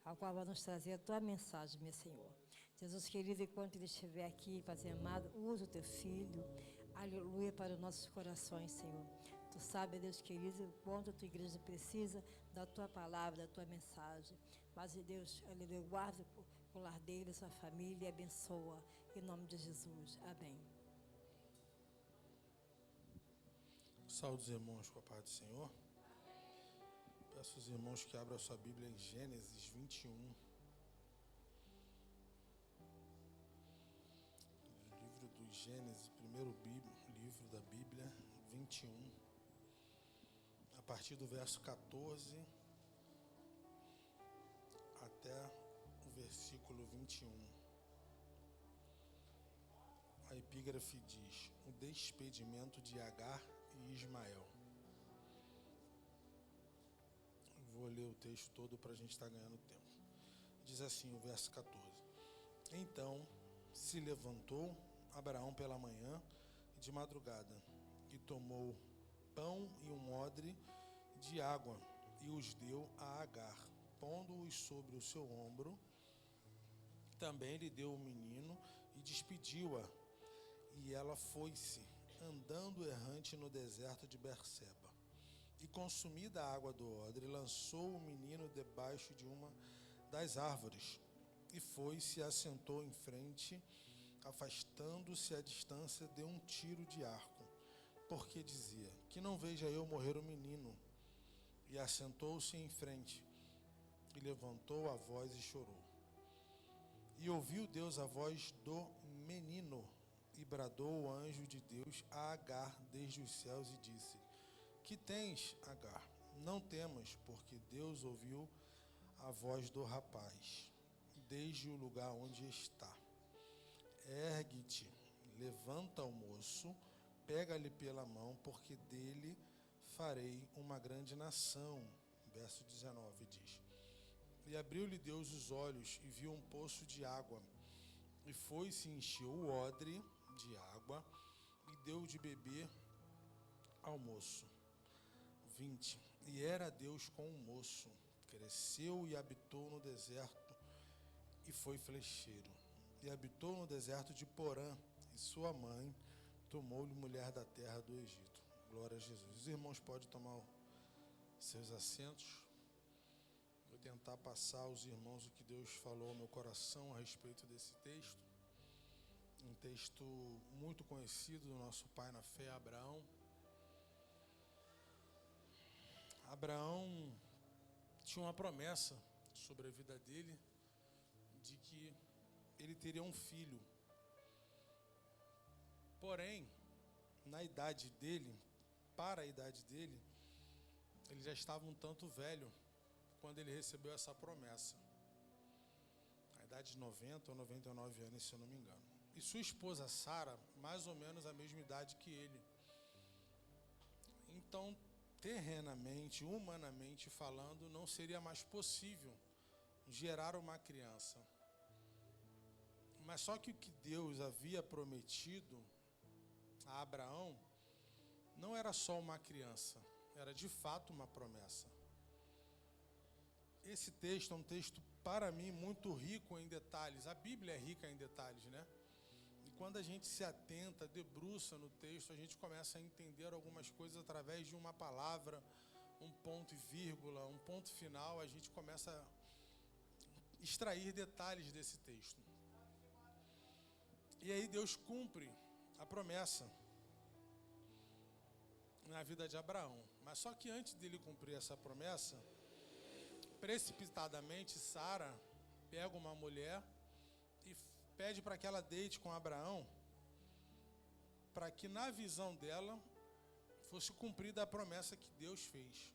ao qual vai nos trazer a tua mensagem, meu Senhor. Jesus querido, enquanto ele estiver aqui, Pai amado, usa o teu filho, aleluia, para os nossos corações, Senhor. Tu sabes, Deus querido, o quanto a tua igreja precisa da tua palavra, da tua mensagem. Mas, Deus, aleluia, guarda o lar dele, sua família, e abençoa, em nome de Jesus. Amém. Saúde os irmãos com a paz do Senhor. Peço aos irmãos que abram a sua Bíblia em Gênesis 21. Livro do Gênesis, primeiro livro da Bíblia, 21. A partir do verso 14 até o versículo 21. A epígrafe diz: o despedimento de Agar e Ismael. Vou ler o texto todo para a gente estar ganhando tempo. Diz assim o verso 14: Então se levantou Abraão pela manhã e de madrugada, e tomou pão e um odre de água, e os deu a Agar, pondo-os sobre o seu ombro. Também lhe deu o menino e despediu-a, e ela foi-se, andando errante no deserto de Berseba. E consumida a água do odre, lançou o menino debaixo de uma das árvores, e foi-se e assentou em frente, afastando-se à distância de um tiro de arco, porque dizia: que não veja eu morrer o menino. E assentou-se em frente, e levantou a voz e chorou. E ouviu Deus a voz do menino, e bradou o anjo de Deus a Agar desde os céus e disse: que tens, Agar? Não temas, porque Deus ouviu a voz do rapaz, desde o lugar onde está. Ergue-te, levanta o moço, pega-lhe pela mão, porque dele farei uma grande nação. Verso 19 diz: e abriu-lhe Deus os olhos, e viu um poço de água, e foi-se e encheu o odre de água, e deu de beber ao moço. 20. E era Deus com o moço, cresceu e habitou no deserto, e foi flecheiro. E habitou no deserto de Porã, e sua mãe tomou-lhe mulher da terra do Egito. Glória a Jesus. Os irmãos podem tomar seus assentos. Vou tentar passar aos irmãos o que Deus falou ao meu coração a respeito desse texto. Um texto muito conhecido do nosso pai na fé, Abraão. Abraão tinha uma promessa sobre a vida dele, de que ele teria um filho. Porém, na idade dele, para a idade dele, ele já estava um tanto velho quando ele recebeu essa promessa. A idade de 90 ou 99 anos, se eu não me engano. E sua esposa Sara, mais ou menos a mesma idade que ele. Então, terrenamente, humanamente falando, não seria mais possível gerar uma criança. Mas só que o que Deus havia prometido a Abraão não era só uma criança, era de fato uma promessa. Esse texto é um texto, para mim, muito rico em detalhes. A Bíblia é rica em detalhes, né? E quando a gente se atenta, debruça no texto, a gente começa a entender algumas coisas através de uma palavra, um ponto e vírgula, um ponto final. A gente começa a extrair detalhes desse texto. E aí Deus cumpre a promessa na vida de Abraão. Mas só que antes dele cumprir essa promessa, precipitadamente, Sara pega uma mulher e pede para que ela deite com Abraão, para que na visão dela fosse cumprida a promessa que Deus fez.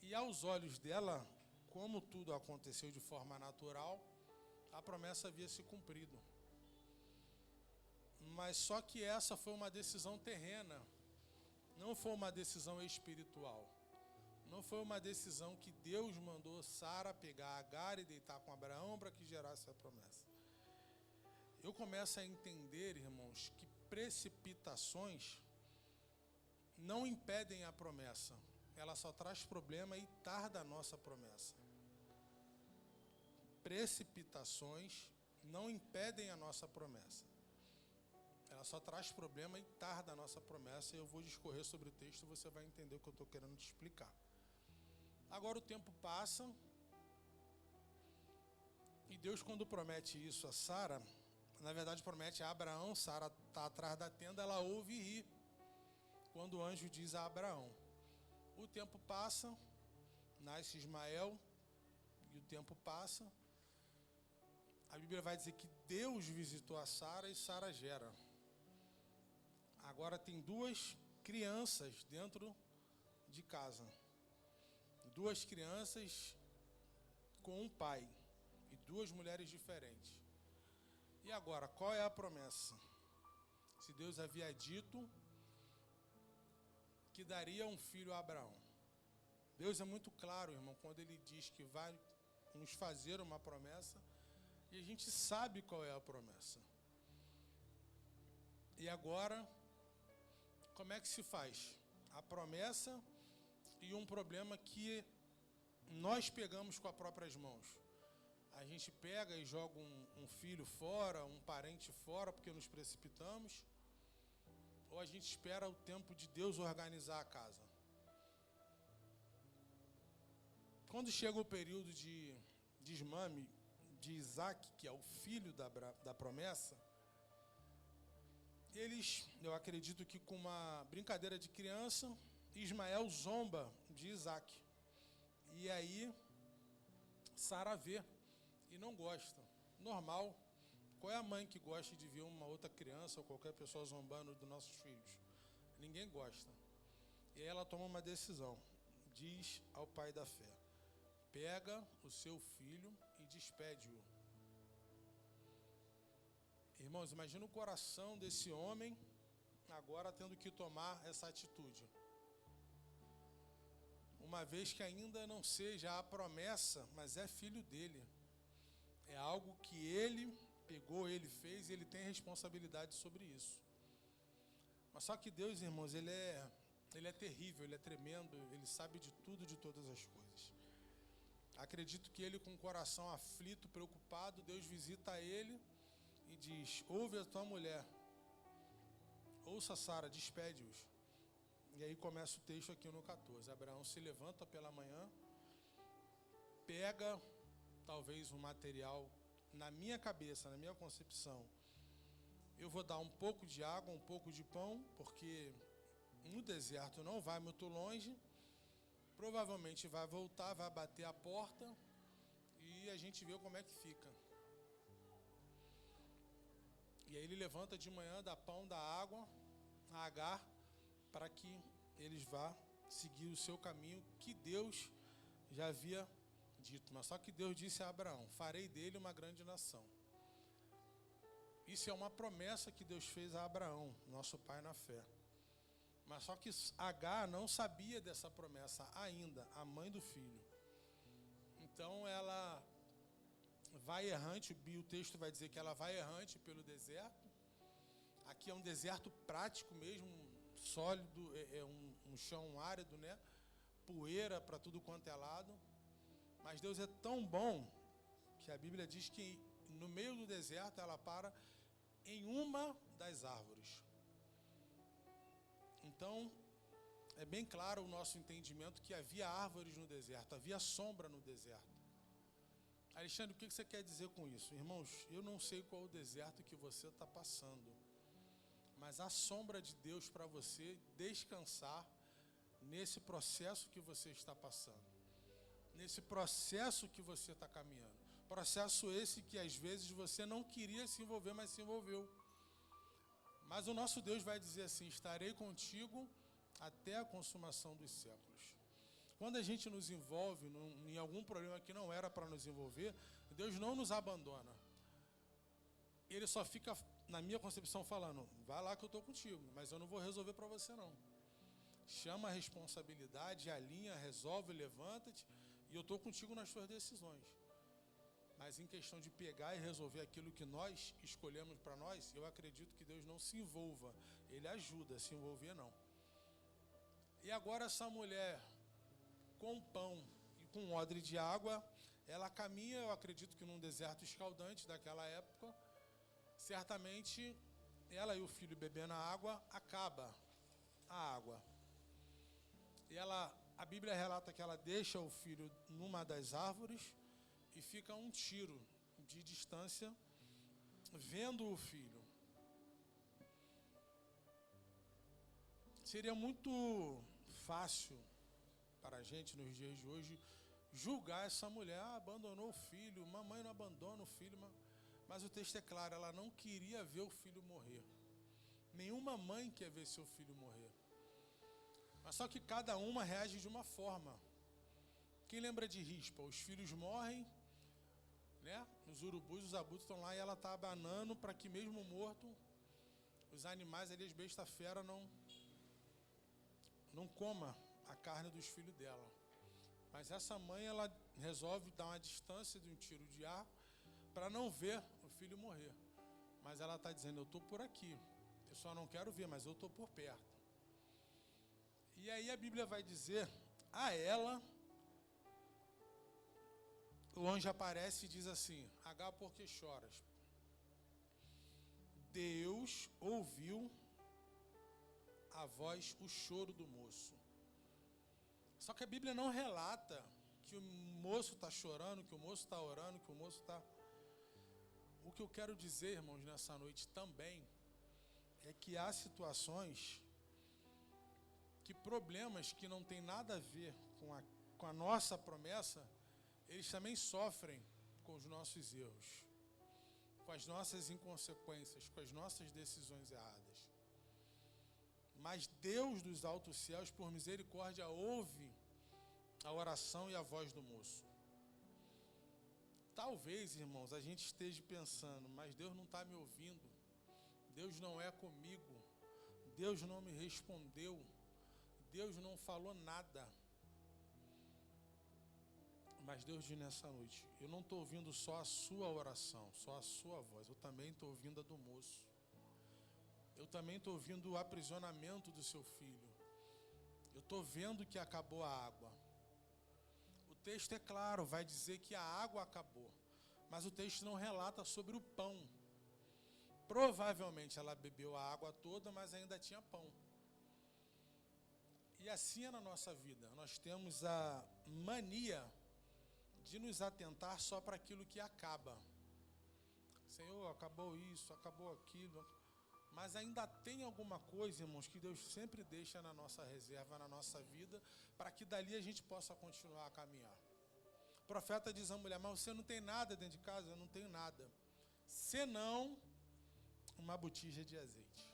E aos olhos dela, como tudo aconteceu de forma natural, a promessa havia se cumprido. Mas só que essa foi uma decisão terrena, não foi uma decisão espiritual. Não foi uma decisão que Deus mandou Sara pegar Agar e deitar com Abraão para que gerasse a promessa. Eu começo a entender, irmãos, que precipitações não impedem a promessa. Ela só traz problema e tarda a nossa promessa. precipitações não impedem a nossa promessa. Ela só traz problema e tarda a nossa promessa. E eu vou discorrer sobre o texto e você vai entender o que eu estou querendo te explicar. Agora o tempo passa. E Deus, quando promete isso a Sara, na verdade promete a Abraão. Sara está atrás da tenda, ela ouve e ri quando o anjo diz a Abraão. O tempo passa, nasce Ismael, e o tempo passa. A Bíblia vai dizer que Deus visitou a Sara e Sara gera. Agora tem duas crianças dentro de casa. Duas crianças com um pai e duas mulheres diferentes. E agora, qual é a promessa? Se Deus havia dito que daria um filho a Abraão. Deus é muito claro, irmão, quando Ele diz que vai nos fazer uma promessa, e a gente sabe qual é a promessa. E agora, como é que se faz? A promessa e um problema que nós pegamos com as próprias mãos. A gente pega e joga um filho fora, um parente fora, porque nos precipitamos, ou a gente espera o tempo de Deus organizar a casa. Quando chega o período de desmame de Isaac, que é o filho da promessa, eu acredito que com uma brincadeira de criança, Ismael zomba de Isaac. E aí, Sara vê e não gosta. Normal. Qual é a mãe que gosta de ver uma outra criança ou qualquer pessoa zombando dos nossos filhos? Ninguém gosta. E aí ela toma uma decisão. Diz ao pai da fé: pega o seu filho e despede-o. Irmãos, imagina o coração desse homem agora tendo que tomar essa atitude. Uma vez que ainda não seja a promessa, mas é filho dele. É algo que ele pegou, ele fez, e ele tem responsabilidade sobre isso. Mas só que Deus, irmãos, ele é terrível, ele é tremendo, ele sabe de tudo, de todas as coisas. Acredito que ele, com o coração aflito, preocupado, Deus visita ele e diz: ouve a tua mulher, ouça Sara, despede-os. E aí começa o texto aqui no 14. Abraão se levanta pela manhã, pega talvez um material, na minha cabeça, na minha concepção, eu vou dar um pouco de água, um pouco de pão, porque no deserto não vai muito longe, provavelmente vai voltar, vai bater a porta e a gente vê como é que fica. E aí ele levanta de manhã, dá pão, dá água a Agar, para que eles vá seguir o seu caminho que Deus já havia dito. Mas só que Deus disse a Abraão: farei dele uma grande nação. Isso é uma promessa que Deus fez a Abraão, nosso pai na fé. Mas só que Agar não sabia dessa promessa ainda, a mãe do filho. Então ela vai errante, o texto vai dizer que ela vai errante pelo deserto. Aqui é um deserto prático mesmo, sólido, é um chão árido, né? Poeira para tudo quanto é lado. Mas Deus é tão bom que a Bíblia diz que no meio do deserto ela para em uma das árvores. Então, é bem claro o nosso entendimento que havia árvores no deserto, havia sombra no deserto. Alexandre, o que você quer dizer com isso? Irmãos, eu não sei qual o deserto que você está passando, mas a sombra de Deus para você descansar nesse processo que você está passando, nesse processo que você está caminhando. Processo esse que às vezes você não queria se envolver, mas se envolveu. Mas o nosso Deus vai dizer assim: estarei contigo até a consumação dos séculos. Quando a gente nos envolve em algum problema que não era para nos envolver, Deus não nos abandona. Ele só fica, na minha concepção, falando: vai lá que eu estou contigo, mas eu não vou resolver para você não. Chama a responsabilidade, alinha, resolve, levanta-te, e eu estou contigo nas suas decisões. Mas em questão de pegar e resolver aquilo que nós escolhemos para nós, eu acredito que Deus não se envolva. Ele ajuda, se envolver não. E agora essa mulher, com pão e com um odre de água, Ela caminha, eu acredito que num deserto escaldante daquela época. Certamente, ela e o filho bebendo a água, acaba a água. E a Bíblia relata que ela deixa o filho numa das árvores e fica a um tiro de distância, vendo o filho. Seria muito fácil para a gente, nos dias de hoje, julgar essa mulher. Abandonou o filho, mamãe não abandona o filho. Mas o texto é claro, ela não queria ver o filho morrer. Nenhuma mãe quer ver seu filho morrer. Mas só que cada uma reage de uma forma. Quem lembra de Rispa? Os filhos morrem, né? Os urubus, os abutres estão lá e ela está abanando para que mesmo morto, os animais ali, as bestas fera, não coma a carne dos filhos dela. Mas essa mãe, ela resolve dar uma distância de um tiro de arco para não ver o filho morrer. Mas ela está dizendo, eu estou por aqui. Eu só não quero ver, mas eu estou por perto. E aí a Bíblia vai dizer a ela, o anjo aparece e diz assim, Agar, por que choras? Deus ouviu a voz, o choro do moço. Só que a Bíblia não relata que o moço está chorando, que o moço está orando, que o moço está... O que eu quero dizer, irmãos, nessa noite também, é que há situações, que problemas que não tem nada a ver com a nossa promessa, eles também sofrem com os nossos erros, com as nossas inconsequências, com as nossas decisões erradas. Mas Deus dos altos céus, por misericórdia, ouve a oração e a voz do moço. Talvez, irmãos, a gente esteja pensando, mas Deus não está me ouvindo, Deus não é comigo, Deus não me respondeu, Deus não falou nada. Mas Deus diz nessa noite, eu não estou ouvindo só a sua oração, só a sua voz, eu também estou ouvindo a do moço. Eu também estou ouvindo o aprisionamento do seu filho. Eu estou vendo que acabou a água. O texto é claro, vai dizer que a água acabou. Mas o texto não relata sobre o pão. Provavelmente ela bebeu a água toda, mas ainda tinha pão. E assim é na nossa vida. Nós temos a mania de nos atentar só para aquilo que acaba. Senhor, acabou isso, acabou aquilo. Mas ainda tem alguma coisa, irmãos, que Deus sempre deixa na nossa reserva, na nossa vida, para que dali a gente possa continuar a caminhar. O profeta diz à mulher, mas você não tem nada dentro de casa? Eu não tenho nada. Senão uma botija de azeite.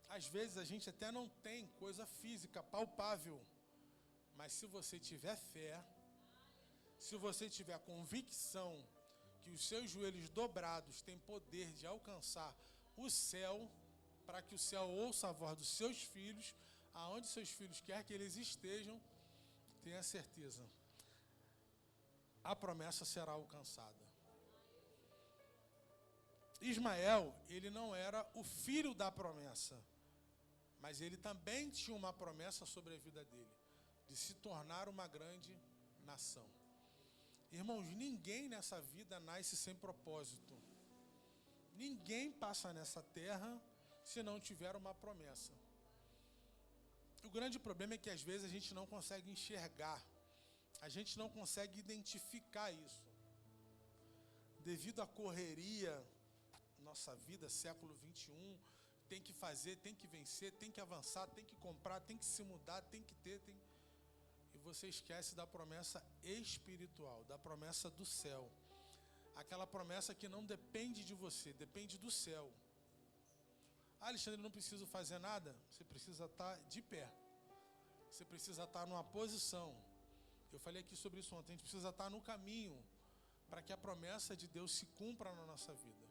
Às vezes a gente até não tem coisa física, palpável. Mas se você tiver fé, se você tiver convicção que os seus joelhos dobrados têm poder de alcançar o céu, para que o céu ouça a voz dos seus filhos, aonde seus filhos quer que eles estejam, tenha certeza, a promessa será alcançada. Ismael, ele não era o filho da promessa, mas ele também tinha uma promessa sobre a vida dele, de se tornar uma grande nação. Irmãos, ninguém nessa vida nasce sem propósito. Ninguém passa nessa terra se não tiver uma promessa. O grande problema é que às vezes a gente não consegue enxergar, a gente não consegue identificar isso. Devido à correria, nossa vida, século 21, tem que fazer, tem que vencer, tem que avançar, tem que comprar, tem que se mudar, tem que ter, E você esquece da promessa espiritual, da promessa do céu. Aquela promessa que não depende de você, depende do céu. Alexandre, eu não preciso fazer nada. Você precisa estar de pé. Você precisa estar numa posição. Eu falei aqui sobre isso ontem. A gente precisa estar no caminho para que a promessa de Deus se cumpra na nossa vida.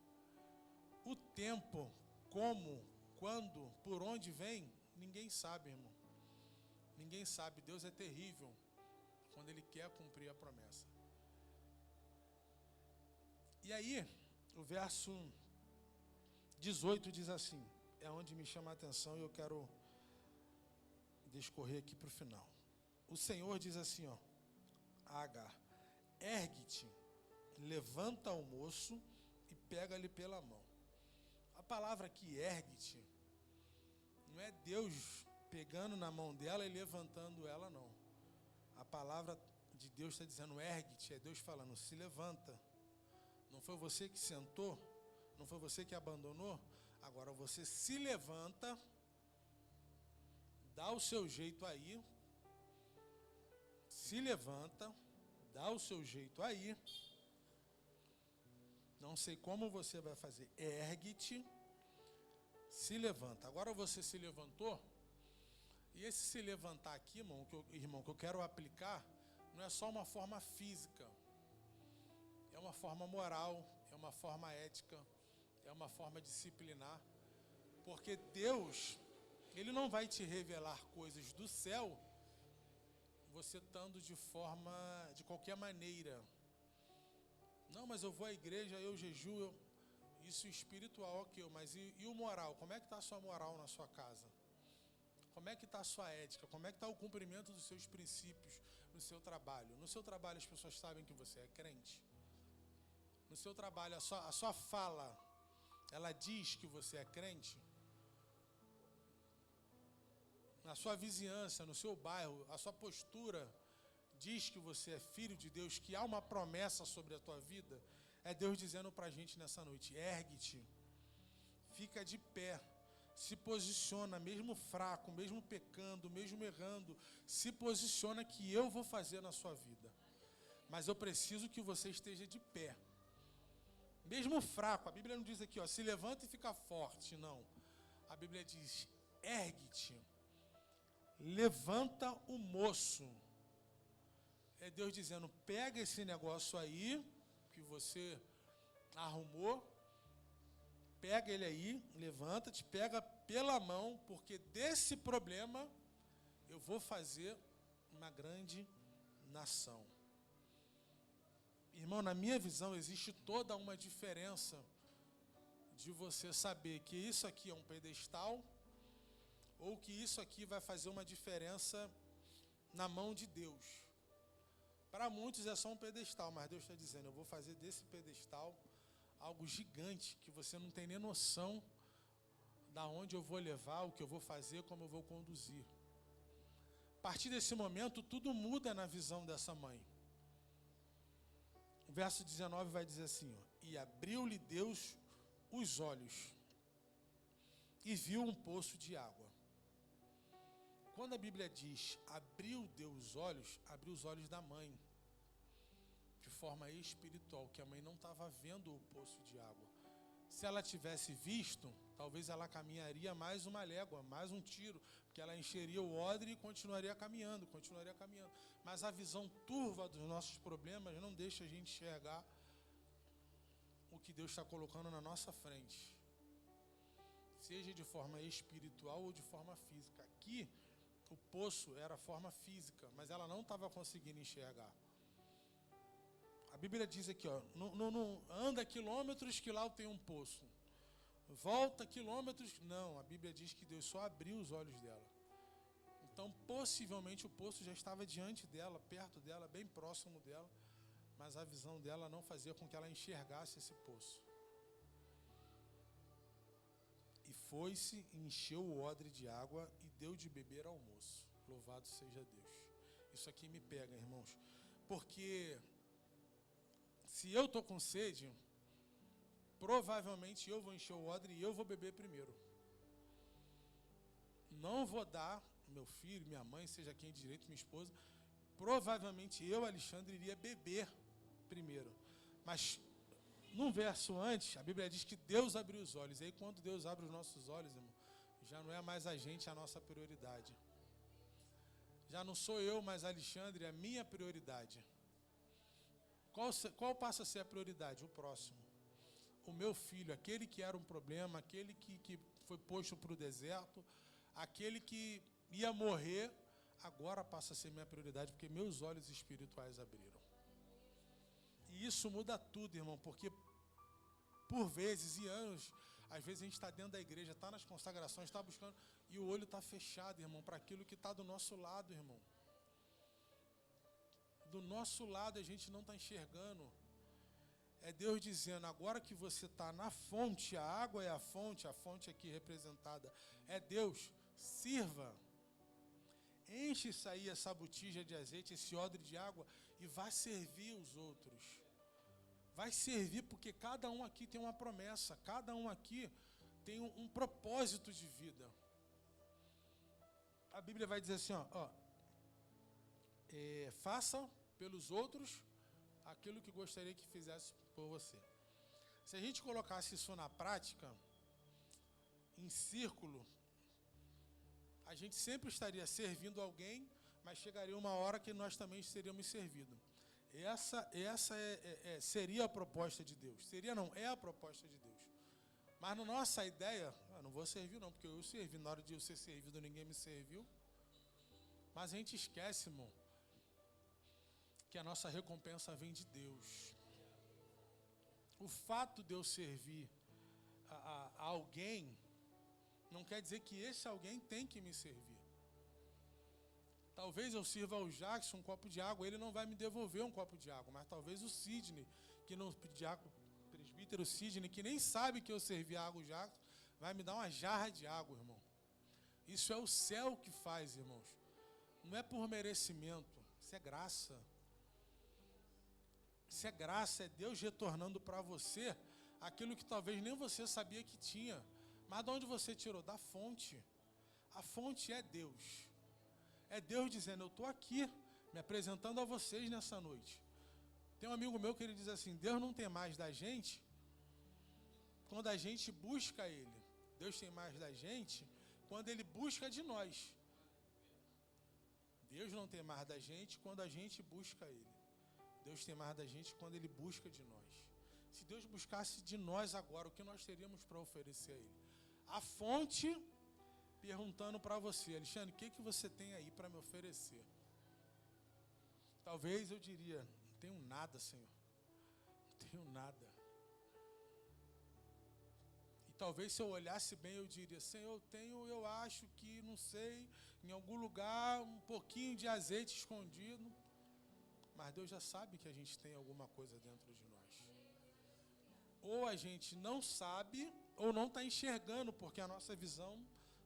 O tempo, como, quando, por onde vem, ninguém sabe, irmão. Ninguém sabe. Deus é terrível quando Ele quer cumprir a promessa. E aí, o verso 18 diz assim, é onde me chama a atenção e eu quero discorrer aqui para o final. O Senhor diz assim, a Agar, ergue-te, levanta o moço e pega-lhe pela mão. A palavra aqui, ergue-te, não é Deus pegando na mão dela e levantando ela, não. A palavra de Deus está dizendo ergue-te, é Deus falando, se levanta. Não foi você que sentou? Não foi você que abandonou? Agora você se levanta, dá o seu jeito aí, se levanta, dá o seu jeito aí. Não sei como você vai fazer, ergue-te, se levanta. Agora você se levantou, e esse se levantar aqui, irmão, que eu quero aplicar, não é só uma forma física, é uma forma moral, é uma forma ética, é uma forma disciplinar, porque Deus, Ele não vai te revelar coisas do céu, você estando de qualquer maneira. Não, mas eu vou à igreja, eu jejuo, isso espiritual, ok, mas e o moral? Como é que está a sua moral na sua casa? Como é que está a sua ética? Como é que está o cumprimento dos seus princípios no seu trabalho? No seu trabalho as pessoas sabem que você é crente? No seu trabalho a sua fala, ela diz que você é crente? Na sua vizinhança, no seu bairro, a sua postura diz que você é filho de Deus, que há uma promessa sobre a tua vida? É Deus dizendo para a gente nessa noite, ergue-te, fica de pé, se posiciona, mesmo fraco, mesmo pecando, mesmo errando, se posiciona que eu vou fazer na sua vida. Mas eu preciso que você esteja de pé. Mesmo fraco, a Bíblia não diz aqui, se levanta e fica forte, não. A Bíblia diz, ergue-te, levanta o moço. É Deus dizendo, pega esse negócio aí, que você arrumou, pega ele aí, levanta-te, pega pela mão, porque desse problema eu vou fazer uma grande nação. Irmão, na minha visão, existe toda uma diferença de você saber que isso aqui é um pedestal ou que isso aqui vai fazer uma diferença na mão de Deus. Para muitos é só um pedestal, mas Deus está dizendo, eu vou fazer desse pedestal algo gigante, que você não tem nem noção da onde eu vou levar, o que eu vou fazer, como eu vou conduzir. A partir desse momento, tudo muda na visão dessa mãe. O verso 19 vai dizer assim, e abriu-lhe Deus os olhos, e viu um poço de água. Quando a Bíblia diz, abriu Deus os olhos, abriu os olhos da mãe, de forma espiritual, que a mãe não estava vendo o poço de água. Se ela tivesse visto, talvez ela caminharia mais uma légua, mais um tiro, porque ela encheria o odre e continuaria caminhando. Mas a visão turva dos nossos problemas não deixa a gente enxergar o que Deus está colocando na nossa frente, seja de forma espiritual ou de forma física. Aqui, o poço era forma física, mas ela não estava conseguindo enxergar. A Bíblia diz aqui, não anda quilômetros que lá tem um poço. Volta quilômetros. Não, a Bíblia diz que Deus só abriu os olhos dela. Então, possivelmente, o poço já estava diante dela, perto dela, bem próximo dela, mas a visão dela não fazia com que ela enxergasse esse poço. E foi-se, encheu o odre de água e deu de beber ao moço. Louvado seja Deus. Isso aqui me pega, irmãos, porque se eu estou com sede, provavelmente eu vou encher o odre e eu vou beber primeiro. Não vou dar meu filho, minha mãe, seja quem de direito, minha esposa, provavelmente eu, Alexandre, iria beber primeiro. Mas num verso antes, a Bíblia diz que Deus abriu os olhos. E aí quando Deus abre os nossos olhos, irmão, já não é mais a gente a nossa prioridade. Já não sou eu, mas Alexandre, a minha prioridade. Qual passa a ser a prioridade? O próximo. O meu filho, aquele que era um problema, aquele que foi posto para o deserto, aquele que ia morrer, agora passa a ser minha prioridade, porque meus olhos espirituais abriram. E isso muda tudo, irmão, porque por vezes e anos, às vezes a gente está dentro da igreja, está nas consagrações, está buscando, e o olho está fechado, irmão, para aquilo que está do nosso lado, irmão. do nosso lado a gente não está enxergando. É Deus dizendo, agora que você está na fonte, a água é a fonte aqui representada é Deus, sirva. Enche isso aí, essa botija de azeite, esse odre de água, e vá servir os outros. Vai servir porque cada um aqui tem uma promessa, cada um aqui tem um propósito de vida. A Bíblia vai dizer assim, faça pelos outros aquilo que gostaria que fizesse por você. Se a gente colocasse isso na prática, em círculo, a gente sempre estaria servindo alguém, mas chegaria uma hora que nós também seríamos servidos. Essa seria a proposta de Deus. Seria não, é a proposta de Deus. Mas na nossa ideia, eu não vou servir não, porque eu servi. Na hora de eu ser servido, ninguém me serviu. Mas a gente esquece, irmão, que a nossa recompensa vem de Deus. O fato de eu servir a alguém não quer dizer que esse alguém tem que me servir. Talvez eu sirva ao Jackson um copo de água, ele não vai me devolver um copo de água, mas talvez o Sidney, presbítero Sidney, que nem sabe que eu servi água ao Jackson, vai me dar uma jarra de água, irmão. Isso é o céu que faz, irmãos. Não é por merecimento, isso é graça. Isso é graça, é Deus retornando para você aquilo que talvez nem você sabia que tinha. Mas de onde você tirou? Da fonte. A fonte é Deus. É Deus dizendo, eu estou aqui, me apresentando a vocês nessa noite. Tem um amigo meu que ele diz assim, Deus não tem mais da gente quando a gente busca Ele. Deus tem mais da gente quando Ele busca de nós. Deus não tem mais da gente quando a gente busca Ele. Deus tem mais da gente quando Ele busca de nós. Se Deus buscasse de nós agora, o que nós teríamos para oferecer a Ele? A fonte perguntando para você, Alexandre, o que você tem aí para me oferecer? Talvez eu diria, não tenho nada, Senhor. Não tenho nada. E talvez se eu olhasse bem, eu diria, Senhor, eu acho que, não sei, em algum lugar, um pouquinho de azeite escondido. Mas Deus já sabe que a gente tem alguma coisa dentro de nós. Ou a gente não sabe, ou não está enxergando, porque a nossa visão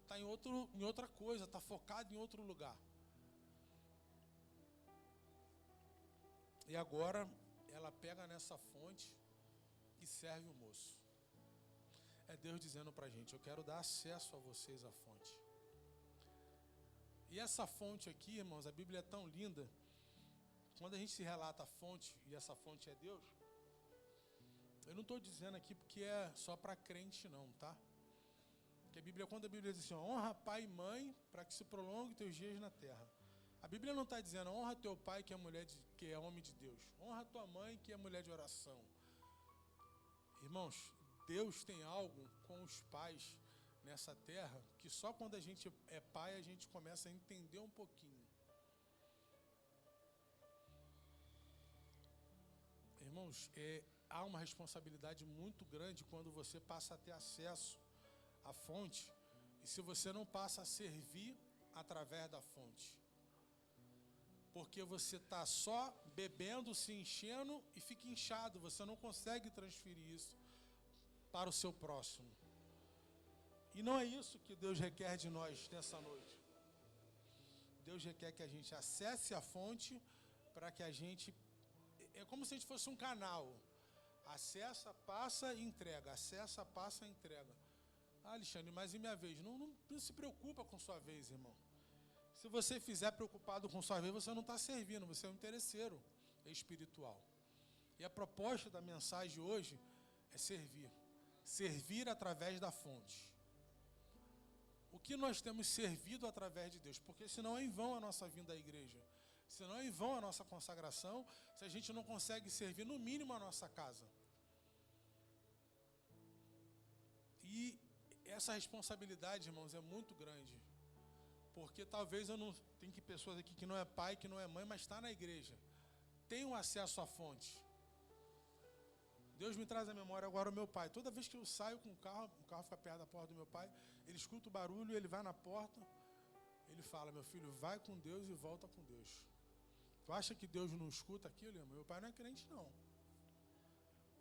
está em outra coisa, está focada em outro lugar. E agora, ela pega nessa fonte e serve o moço. É Deus dizendo para a gente, eu quero dar acesso a vocês à fonte. E essa fonte aqui, irmãos, a Bíblia é tão linda. Quando a gente se relata a fonte, e essa fonte é Deus, eu não estou dizendo aqui porque é só para crente não, tá? Porque quando a Bíblia diz assim, honra pai e mãe para que se prolongue teus dias na terra. A Bíblia não está dizendo, honra teu pai que é homem de Deus. Honra tua mãe que é mulher de oração. Irmãos, Deus tem algo com os pais nessa terra que só quando a gente é pai a gente começa a entender um pouquinho. Irmãos, há uma responsabilidade muito grande quando você passa a ter acesso à fonte e se você não passa a servir através da fonte. Porque você está só bebendo, se enchendo e fica inchado, você não consegue transferir isso para o seu próximo. E não é isso que Deus requer de nós nessa noite. Deus requer que a gente acesse a fonte para que a gente... É como se a gente fosse um canal. Acessa, passa e entrega. Acessa, passa e entrega. Ah, Alexandre, mas e minha vez? Não se preocupa com sua vez, irmão. Se você fizer preocupado com sua vez, você não está servindo, você é um interesseiro espiritual. E a proposta da mensagem hoje é servir. Servir através da fonte. O que nós temos servido através de Deus? Porque senão é em vão a nossa vinda à igreja. Senão é em vão a nossa consagração, se a gente não consegue servir no mínimo a nossa casa. E essa responsabilidade, irmãos, é muito grande. Porque talvez eu não... Tem pessoas aqui que não é pai, que não é mãe, mas está na igreja. Tem um acesso à fonte. Deus me traz à memória agora o meu pai. Toda vez que eu saio com o carro fica perto da porta do meu pai, ele escuta o barulho, ele vai na porta, ele fala, meu filho, vai com Deus e volta com Deus. Tu acha que Deus não escuta aquilo, irmão? Meu pai não é crente, não.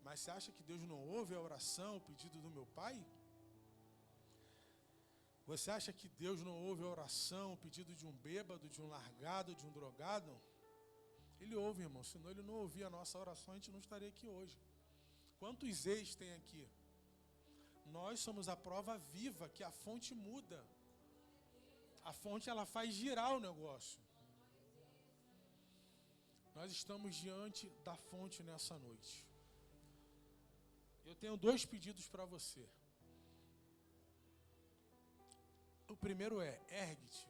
Mas você acha que Deus não ouve a oração, o pedido do meu pai? Você acha que Deus não ouve a oração, o pedido de um bêbado, de um largado, de um drogado? Ele ouve, irmão. Senão ele não ouvia a nossa oração, a gente não estaria aqui hoje. Quantos ex tem aqui? Nós somos a prova viva que a fonte muda. A fonte, ela faz girar o negócio. Nós estamos diante da fonte nessa noite. Eu tenho 2 pedidos para você. O primeiro é, ergue-te,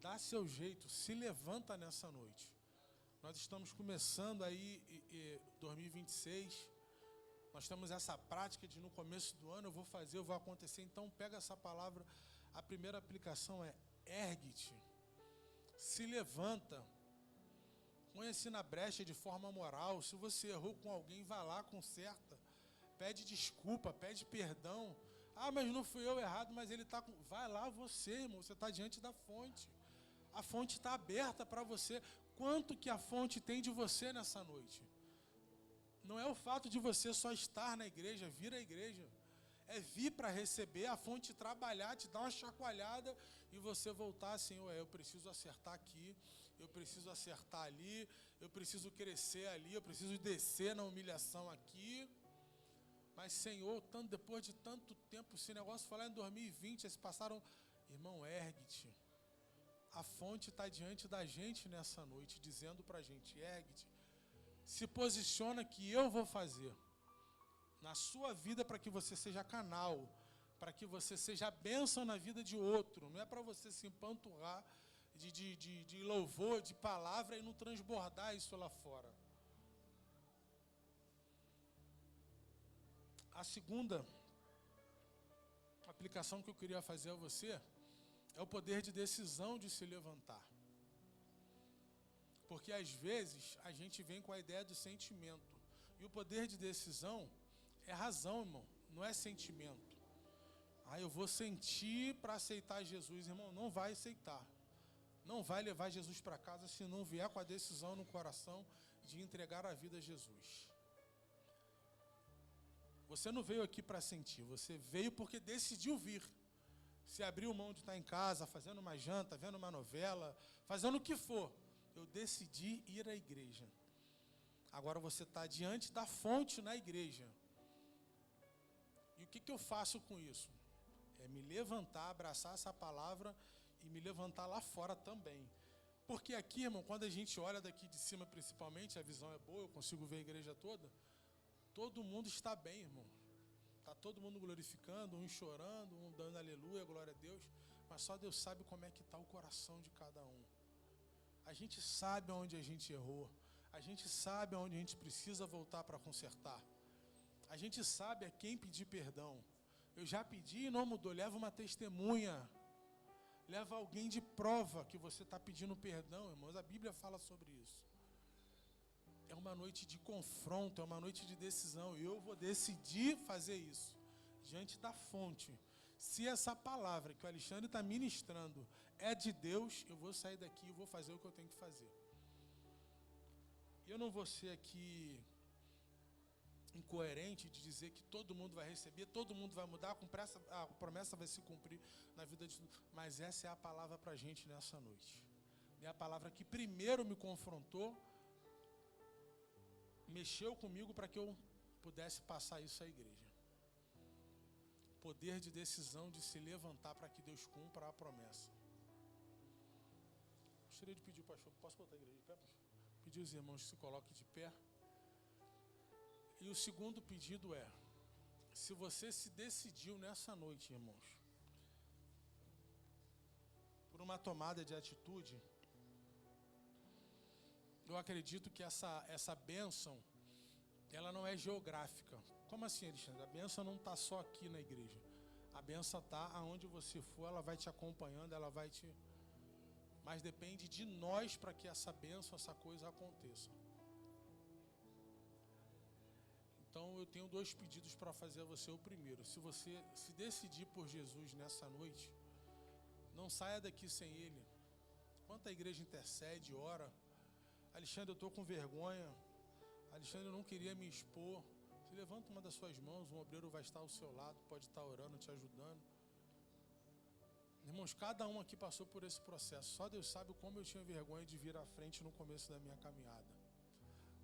dá seu jeito, se levanta nessa noite. Nós estamos começando aí 2026, nós temos essa prática de no começo do ano eu vou fazer, eu vou acontecer. Então pega essa palavra, a primeira aplicação é ergue-te, se levanta, põe-se na brecha de forma moral. Se você errou com alguém, vai lá, conserta, pede desculpa, pede perdão. Ah, mas não fui eu errado, mas ele está com... Vai lá você, irmão, você está diante da fonte. A fonte está aberta para você. Quanto que a fonte tem de você nessa noite? Não é o fato de você só estar na igreja, vir à igreja. É vir para receber, a fonte trabalhar, te dar uma chacoalhada e você voltar assim, eu preciso acertar aqui, eu preciso acertar ali, eu preciso crescer ali, eu preciso descer na humilhação aqui. Mas, Senhor, depois de tanto tempo, esse negócio foi lá em 2020, se passaram... Irmão, ergue-te. A fonte está diante da gente nessa noite, dizendo para a gente, ergue-te. Se posiciona que eu vou fazer na sua vida para que você seja canal, para que você seja bênção na vida de outro. Não é para você se empanturrar de louvor, de palavra e não transbordar isso lá fora. A segunda aplicação que eu queria fazer a você é o poder de decisão de se levantar. Porque às vezes a gente vem com a ideia do sentimento. E o poder de decisão é razão, irmão, não é sentimento. Eu vou sentir para aceitar Jesus, irmão, não vai aceitar. Não vai levar Jesus para casa se não vier com a decisão no coração de entregar a vida a Jesus. Você não veio aqui para sentir, você veio porque decidiu vir. Você abriu mão de estar em casa, fazendo uma janta, vendo uma novela, fazendo o que for. Eu decidi ir à igreja. Agora você está diante da fonte na igreja. E o que eu faço com isso? É me levantar, abraçar essa palavra e me levantar lá fora também. Porque aqui, irmão, quando a gente olha daqui de cima principalmente, a visão é boa, eu consigo ver a igreja toda. Todo mundo está bem, irmão. Está todo mundo glorificando, um chorando, um dando aleluia, glória a Deus. Mas só Deus sabe como é que está o coração de cada um. A gente sabe onde a gente errou. A gente sabe onde a gente precisa voltar para consertar. A gente sabe a quem pedir perdão. Eu já pedi e não mudou. Leva uma testemunha. Leva alguém de prova que você está pedindo perdão, irmãos. A Bíblia fala sobre isso. É uma noite de confronto, é uma noite de decisão. E eu vou decidir fazer isso diante da fonte. Se essa palavra que o Alexandre está ministrando é de Deus, eu vou sair daqui e vou fazer o que eu tenho que fazer. Eu não vou ser aqui incoerente de dizer que todo mundo vai receber, todo mundo vai mudar, a promessa vai se cumprir na vida de todos. Mas essa é a palavra para a gente nessa noite. É a palavra que primeiro me confrontou, mexeu comigo para que eu pudesse passar isso à igreja. Poder de decisão de se levantar para que Deus cumpra a promessa. Gostaria de pedir, pastor, posso botar a igreja de pé? Pedir os irmãos que se coloquem de pé. E o segundo pedido é, se você se decidiu nessa noite, irmãos, por uma tomada de atitude, eu acredito que essa bênção, ela não é geográfica. Como assim, Alexandre? A bênção não está só aqui na igreja. A bênção está aonde você for, ela vai te acompanhando, ela vai te... Mas depende de nós para que essa bênção, essa coisa aconteça. Então eu tenho 2 pedidos para fazer a você. O primeiro, se você se decidir por Jesus nessa noite, não saia daqui sem Ele. Enquanto a igreja intercede, ora, Alexandre, eu estou com vergonha. Alexandre, eu não queria me expor. Você levanta uma das suas mãos, um obreiro vai estar ao seu lado, pode estar orando, te ajudando. Irmãos, cada um aqui passou por esse processo. Só Deus sabe como eu tinha vergonha de vir à frente no começo da minha caminhada.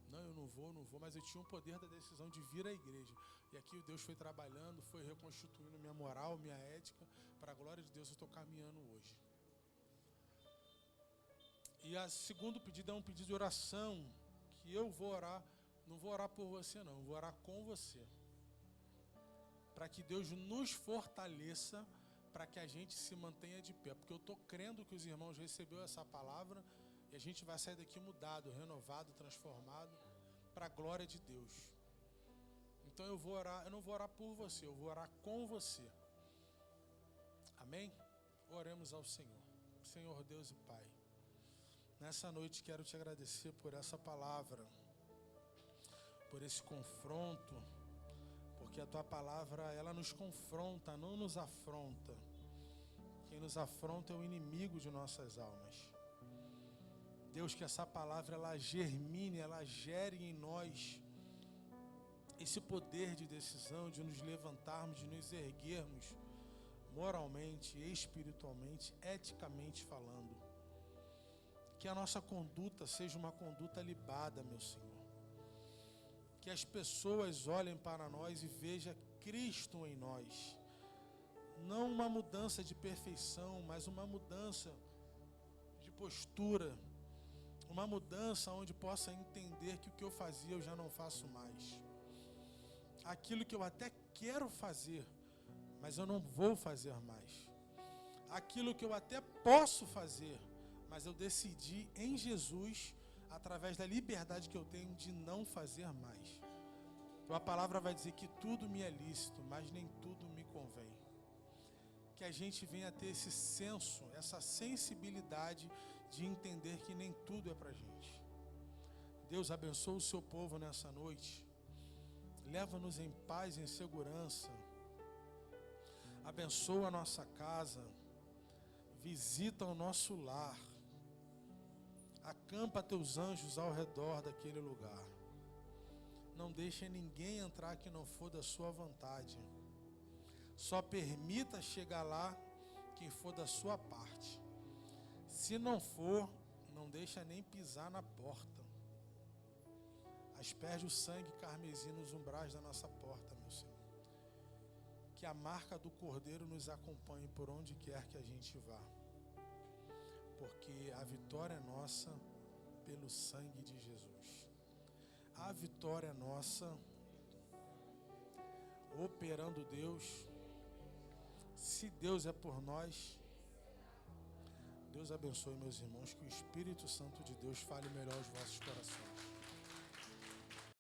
Não, eu não vou, mas eu tinha o poder da decisão de vir à igreja. E aqui Deus foi trabalhando, foi reconstituindo minha moral, minha ética. Para a glória de Deus, eu estou caminhando hoje. E o segundo pedido é um pedido de oração, que eu vou orar. Não vou orar por você não, vou orar com você. Para que Deus nos fortaleça, para que a gente se mantenha de pé. Porque eu estou crendo que os irmãos receberam essa palavra e a gente vai sair daqui mudado, renovado, transformado, para a glória de Deus. Então eu vou orar, eu não vou orar por você, eu vou orar com você. Amém? Oremos ao Senhor. Senhor Deus e Pai, nessa noite quero te agradecer por essa palavra, por esse confronto, porque a tua palavra, ela nos confronta, não nos afronta. Quem nos afronta é o inimigo de nossas almas. Deus, que essa palavra, ela germine, ela gere em nós esse poder de decisão, de nos levantarmos, de nos erguermos moralmente, espiritualmente, eticamente falando. Que a nossa conduta seja uma conduta libada, meu Senhor. Que as pessoas olhem para nós e vejam Cristo em nós. Não uma mudança de perfeição, mas uma mudança de postura. Uma mudança onde possa entender que o que eu fazia eu já não faço mais. Aquilo que eu até quero fazer, mas eu não vou fazer mais. Aquilo que eu até posso fazer, mas eu decidi em Jesus, através da liberdade que eu tenho de não fazer mais. A palavra vai dizer que tudo me é lícito, mas nem tudo me convém. Que a gente venha ter esse senso, essa sensibilidade de entender que nem tudo é pra gente. Deus abençoe o seu povo nessa noite. Leva-nos em paz e em segurança. Abençoa a nossa casa. Visita o nosso lar. Acampa teus anjos ao redor daquele lugar. Não deixe ninguém entrar que não for da sua vontade. Só permita chegar lá quem for da sua parte. Se não for, não deixa nem pisar na porta. Asperge o sangue carmesim nos umbrais da nossa porta, meu Senhor. Que a marca do Cordeiro nos acompanhe por onde quer que a gente vá. Porque a vitória é nossa pelo sangue de Jesus. A vitória é nossa, operando Deus. Se Deus é por nós, Deus abençoe meus irmãos, que o Espírito Santo de Deus fale melhor aos vossos corações.